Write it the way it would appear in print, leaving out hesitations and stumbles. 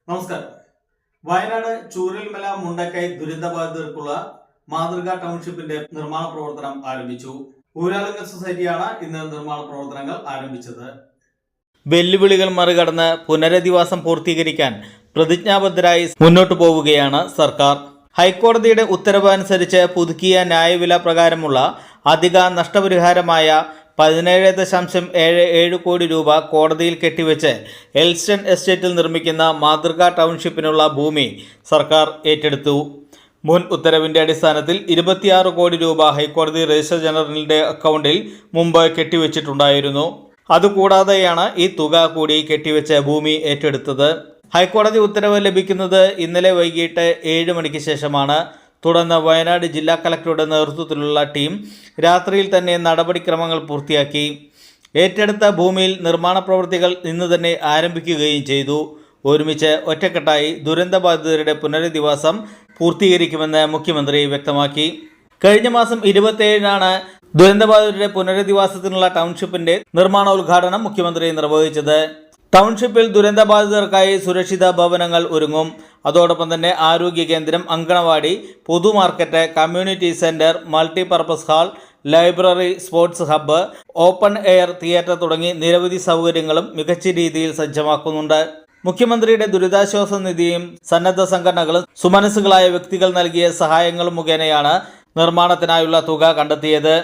നമസ്കാരം. വയനാട് ചൂരൽമല മുണ്ടക്കൈ ദുരന്തബാധിതർക്കുള്ള മാതൃകാ ടൗൺഷിപ്പിന്റെ നിർമ്മാണ പ്രവർത്തനം ആരംഭിച്ചു. ഊരാളുങ്കൽ സൊസൈറ്റിയാണ് ഇന്ന് നിർമ്മാണ പ്രവർത്തനങ്ങൾ ആരംഭിച്ചത്. വെല്ലുവിളികൾ മറികടന്ന് പുനരധിവാസം പൂർത്തീകരിക്കാൻ പ്രതിജ്ഞാബദ്ധരായി മുന്നോട്ടു പോവുകയാണ് സർക്കാർ. ഹൈക്കോടതിയുടെ ഉത്തരവ് അനുസരിച്ച് പുതുക്കിയ ന്യായവില പ്രകാരമുള്ള അധിക നഷ്ടപരിഹാരമായ 17.77 കോടി രൂപ കോടതിയിൽ കെട്ടിവെച്ച് എൽസ്റ്റൺ എസ്റ്റേറ്റിൽ നിർമ്മിക്കുന്ന മാതൃകാ ടൗൺഷിപ്പിനുള്ള ഭൂമി സർക്കാർ ഏറ്റെടുത്തു. മുൻ ഉത്തരവിന്റെ അടിസ്ഥാനത്തിൽ 26 കോടി രൂപ ഹൈക്കോടതി രജിസ്ട്രാർ ജനറലിന്റെ അക്കൗണ്ടിൽ മുമ്പ് കെട്ടിവെച്ചിട്ടുണ്ടായിരുന്നു. അതുകൂടാതെയാണ് ഈ തുക കൂടി കെട്ടിവെച്ച് ഭൂമി ഏറ്റെടുത്തത്. ഹൈക്കോടതി ഉത്തരവ് ലഭിക്കുന്നത് ഇന്നലെ വൈകിട്ട് 7 മണിക്ക് ശേഷമാണ്. തുടർന്ന് വയനാട് ജില്ലാ കളക്ടറുടെ നേതൃത്വത്തിലുള്ള ടീം രാത്രിയിൽ തന്നെ നടപടിക്രമങ്ങൾ പൂർത്തിയാക്കി. ഏറ്റെടുത്ത ഭൂമിയിൽ നിർമ്മാണ പ്രവൃത്തികൾ ഇന്ന് തന്നെ ആരംഭിക്കുകയും ചെയ്തു. ഒരുമിച്ച് ഒറ്റക്കെട്ടായി ദുരന്തബാധിതരുടെ പുനരധിവാസം പൂർത്തീകരിക്കുമെന്ന് മുഖ്യമന്ത്രി വ്യക്തമാക്കി. കഴിഞ്ഞ മാസം 27-നാണ് ദുരന്തബാധിതരുടെ പുനരധിവാസത്തിനുള്ള ടൗൺഷിപ്പിന്റെ നിർമ്മാണോദ്ഘാടനം മുഖ്യമന്ത്രി നിർവഹിച്ചത്. ടൗൺഷിപ്പിൽ ദുരന്തബാധിതർക്കായി സുരക്ഷിത ഭവനങ്ങൾ ഒരുങ്ങും. അതോടൊപ്പം തന്നെ ആരോഗ്യ കേന്ദ്രം, അങ്കണവാടി, പൊതുമാർക്കറ്റ്, community centre, multipurpose hall, library, sports hub, open air theatre തുടങ്ങി നിരവധി സൗകര്യങ്ങളും മികച്ച രീതിയിൽ സജ്ജമാക്കുന്നുണ്ട്. മുഖ്യമന്ത്രിയുടെ ദുരിതാശ്വാസ നിധിയും സന്നദ്ധ സംഘടനകളും സുമനസ്സുകളായ വ്യക്തികൾ നൽകിയ സഹായങ്ങളും മുഖേനയാണ് നിർമ്മാണത്തിനായുള്ള തുക കണ്ടെത്തിയത്.